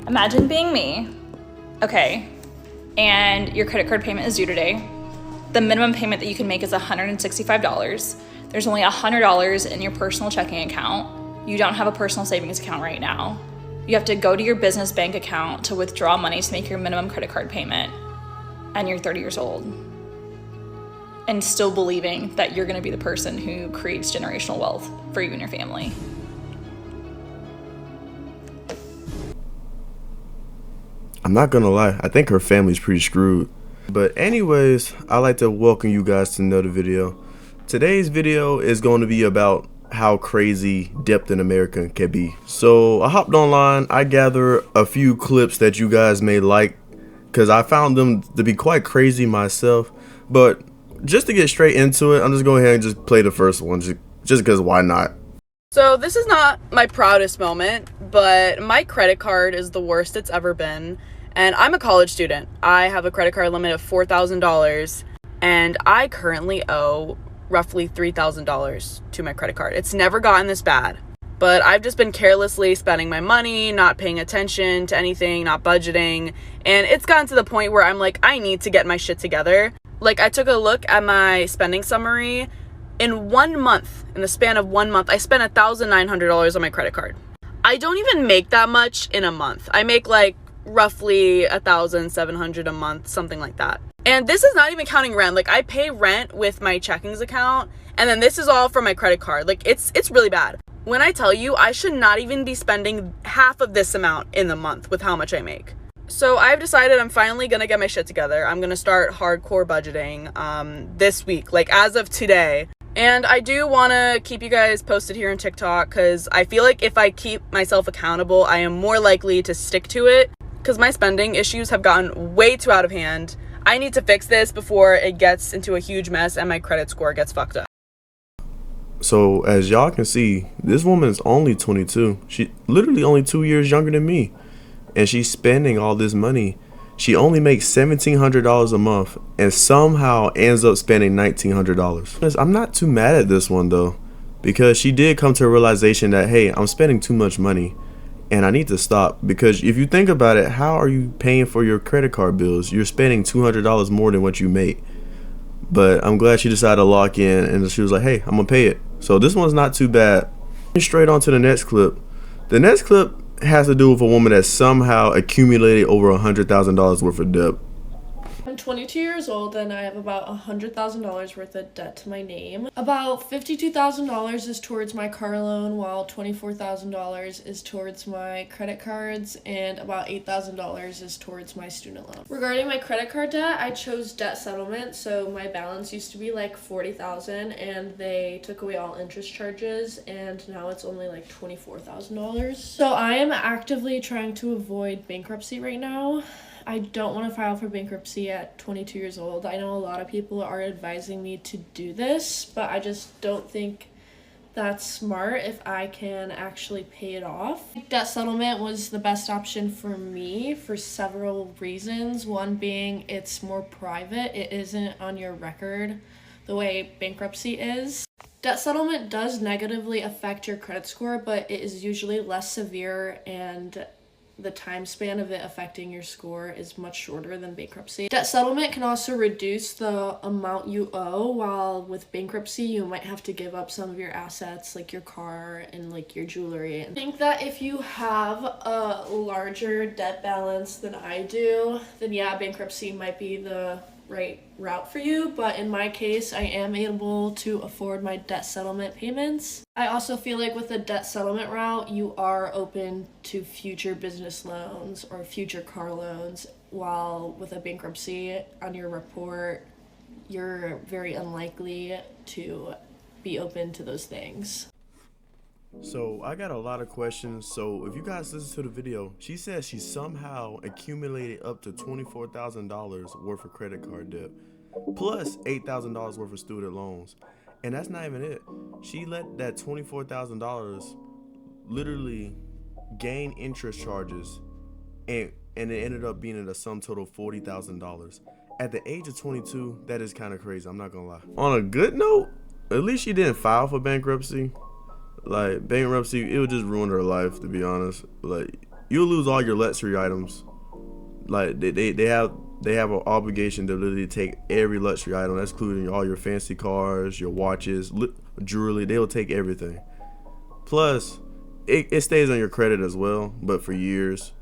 Imagine being me, okay, and your credit card payment is due today. The minimum payment that you can make is $165. There's only $100 in your personal checking account. You don't have a personal savings account right now. You have to go to your business bank account to withdraw money to make your minimum credit card payment, and you're 30 years old. And still believing that you're gonna be the person who creates generational wealth for you and your family. I'm not gonna lie, I think her family's pretty screwed. But anyways, I'd like to welcome you guys to another video. Today's video is going to be about how crazy debt in America can be. So I hopped online, I gathered a few clips that you guys may like, because I found them to be quite crazy myself. But just to get straight into it, I'm just going ahead and just play the first one, just because why not? So this is not my proudest moment, but my credit card is the worst it's ever been. And I'm a college student. I have a credit card limit of $4,000, and I currently owe roughly $3,000 to my credit card. It's never gotten this bad, but I've just been carelessly spending my money, not paying attention to anything, not budgeting, and it's gotten to the point where I'm like, I need to get my shit together. Like, I took a look at my spending summary. In 1 month, in the span of 1 month, I spent $1,900 on my credit card. I don't even make that much in a month. I make like roughly $1,700 a month, something like that. And this is not even counting rent. Like, I pay rent with my checkings account, and then this is all from my credit card. Like, it's really bad. When I tell you, I should not even be spending half of this amount in the month with how much I make. So I've decided I'm finally gonna get my shit together. I'm gonna start hardcore budgeting this week, like as of today. And I do want to keep you guys posted here on TikTok, because I feel like if I keep myself accountable, I am more likely to stick to it, because my spending issues have gotten way too out of hand. I need to fix this before it gets into a huge mess and my credit score gets fucked up. So as y'all can see, this woman is only 22. She literally only 2 years younger than me, and she's spending all this money. She only makes $1,700 a month and somehow ends up spending $1,900. I'm not too mad at this one though, because she did come to a realization that, hey, I'm spending too much money and I need to stop. Because if you think about it, how are you paying for your credit card bills? You're spending $200 more than what you make. But I'm glad she decided to lock in, and she was like, hey, I'm gonna pay it. So this one's not too bad. Straight on to the next clip. The next clip has to do with a woman that somehow accumulated over $100,000 worth of debt. I'm 22 years old and I have about $100,000 worth of debt to my name. About $52,000 is towards my car loan, while $24,000 is towards my credit cards, and about $8,000 is towards my student loan. Regarding my credit card debt, I chose debt settlement, so my balance used to be like $40,000 and they took away all interest charges, and now it's only like $24,000. So I am actively trying to avoid bankruptcy right now. I don't want to file for bankruptcy at 22 years old. I know a lot of people are advising me to do this, but I just don't think that's smart if I can actually pay it off. Debt settlement was the best option for me for several reasons. One being it's more private. It isn't on your record the way bankruptcy is. Debt settlement does negatively affect your credit score, but it is usually less severe, and the time span of it affecting your score is much shorter than bankruptcy. Debt settlement can also reduce the amount you owe, while with bankruptcy you might have to give up some of your assets like your car and like your jewelry. I think that if you have a larger debt balance than I do, then yeah, bankruptcy might be the right route for you, but in my case, I am able to afford my debt settlement payments. I also feel like with the debt settlement route, you are open to future business loans or future car loans, while with a bankruptcy on your report, you're very unlikely to be open to those things. So I got a lot of questions. So if you guys listen to the video, she says she somehow accumulated up to $24,000 worth of credit card debt, plus $8,000 worth of student loans. And that's not even it. She let that $24,000 literally gain interest charges, and it ended up being at a sum total of $40,000. At the age of 22, that is kind of crazy, I'm not gonna lie. On a good note, at least she didn't file for bankruptcy. Like, bankruptcy, it would just ruin her life, to be honest. Like, you'll lose all your luxury items. Like they have an obligation to literally take every luxury item. That's including all your fancy cars, your watches, jewelry. They will take everything. Plus, it stays on your credit as well, but for years.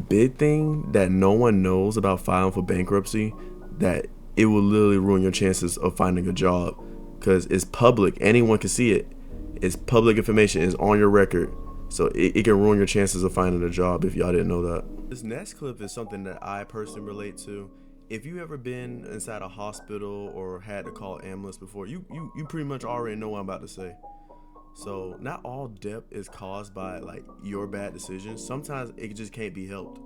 Big thing that no one knows about filing for bankruptcy, that it will literally ruin your chances of finding a job, because it's public. Anyone can see it. It's public information. It's on your record. So it can ruin your chances of finding a job if y'all didn't know that. This next clip is something that I personally relate to. If you ever been inside a hospital or had to call an ambulance before, you pretty much already know what I'm about to say. So not all debt is caused by like your bad decisions. Sometimes it just can't be helped.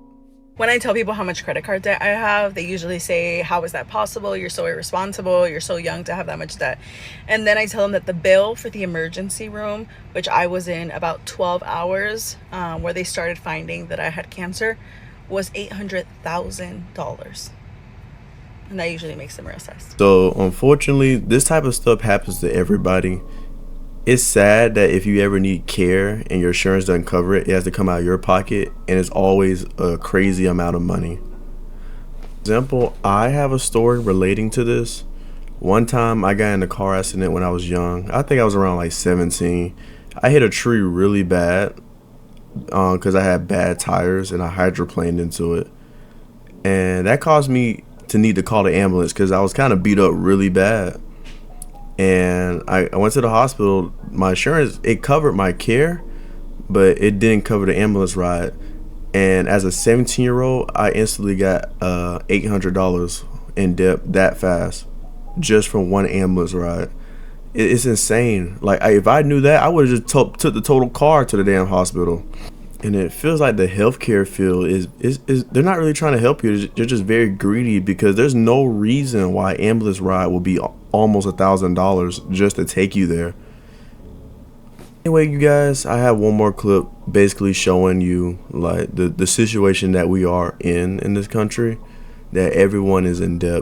When I tell people how much credit card debt I have, they usually say, how is that possible? You're so irresponsible. You're so young to have that much debt. And then I tell them that the bill for the emergency room, which I was in about 12 hours, where they started finding that I had cancer, was $800,000. And that usually makes them reassess. So unfortunately, this type of stuff happens to everybody. It's sad that if you ever need care and your insurance doesn't cover it, it has to come out of your pocket, and it's always a crazy amount of money. Example, I have a story relating to this. One time I got in a car accident when I was young. I think I was around like 17. I hit a tree really bad because I had bad tires and I hydroplaned into it. And that caused me to need to call the ambulance because I was kind of beat up really bad. And I went to the hospital. My insurance, it covered my care, but it didn't cover the ambulance ride. And as a 17-year-old, I instantly got $800 in debt that fast, just from one ambulance ride. It's insane. Like if I knew that, I would have just took the total car to the damn hospital. And it feels like the healthcare field is they're not really trying to help you. They're just very greedy, because there's no reason why ambulance ride will be almost $1,000 just to take you there. Anyway, you guys, I have one more clip basically showing you like the situation that we are in this country, that everyone is in debt,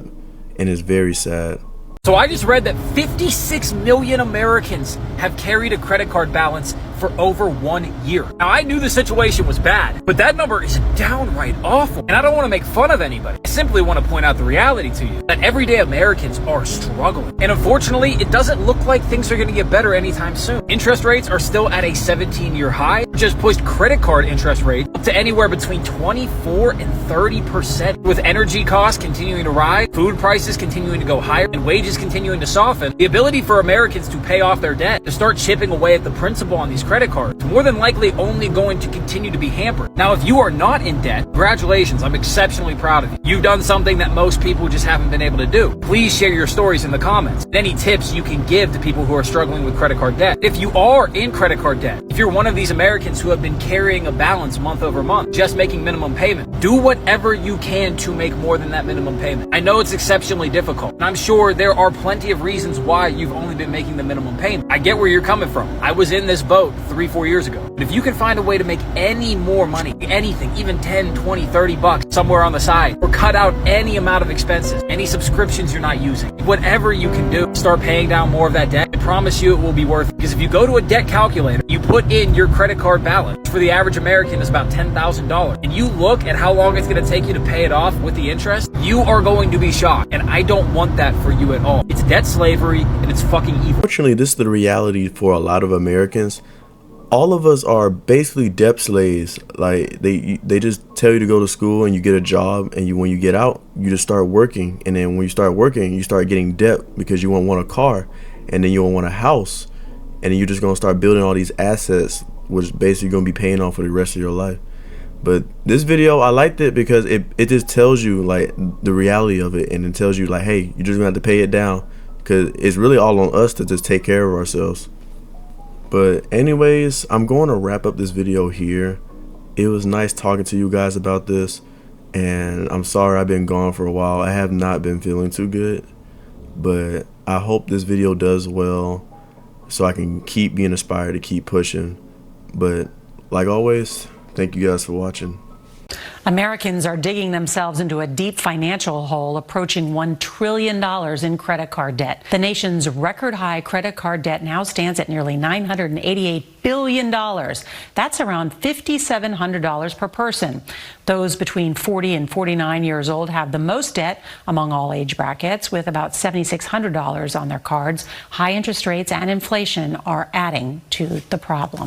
and it's very sad. So I just read that 56 million Americans have carried a credit card balance for over 1 year. Now, I knew the situation was bad, but that number is downright awful. And I don't want to make fun of anybody. I simply want to point out the reality to you, that everyday Americans are struggling. And unfortunately, it doesn't look like things are going to get better anytime soon. Interest rates are still at a 17-year high, which has pushed credit card interest rates up to anywhere between 24 and 30%. With energy costs continuing to rise, food prices continuing to go higher, and wages continuing to soften, the ability for Americans to pay off their debt, to start chipping away at the principal on these credit cards, more than likely only going to continue to be hampered. Now, if you are not in debt, congratulations, I'm exceptionally proud of you. You've done something that most people just haven't been able to do. Please share your stories in the comments. Any tips you can give to people who are struggling with credit card debt. If you are in credit card debt, if you're one of these Americans who have been carrying a balance month over month, just making minimum payment, do whatever you can to make more than that minimum payment. I know it's exceptionally difficult, and I'm sure there are plenty of reasons why you've only been making the minimum payment. I get where you're coming from. I was in this boat 3-4 years ago. But if you can find a way to make any more money, anything, even 10, 20, 30 bucks somewhere on the side, or cut out any amount of expenses, any subscriptions you're not using, whatever you can do, start paying down more of that debt, I promise you it will be worth it. Because if you go to a debt calculator, you put in your credit card balance, for the average American is about $10,000, and you look at how long it's going to take you to pay it off with the interest, you are going to be shocked. And I don't want that for you at all. It's debt slavery, and it's fucking evil. Unfortunately, this is the reality for a lot of Americans. All of us are basically debt slaves. Like they just tell you to go to school and you get a job, and when you get out, you just start working, and then when you start working, you start getting debt because you won't want a car, and then you won't want a house, and then you're just gonna start building all these assets, which is basically gonna be paying off for the rest of your life. But this video, I liked it because it just tells you like the reality of it, and it tells you like, hey, you're just gonna have to pay it down, because it's really all on us to just take care of ourselves. But anyways, I'm going to wrap up this video here. It was nice talking to you guys about this, and I'm sorry I've been gone for a while. I have not been feeling too good, but I hope this video does well so I can keep being inspired to keep pushing. But like always, thank you guys for watching. Americans are digging themselves into a deep financial hole, approaching $1 trillion in credit card debt. The nation's record high credit card debt now stands at nearly $988 billion. That's around $5,700 per person. Those between 40 and 49 years old have the most debt among all age brackets, with about $7,600 on their cards. High interest rates and inflation are adding to the problem.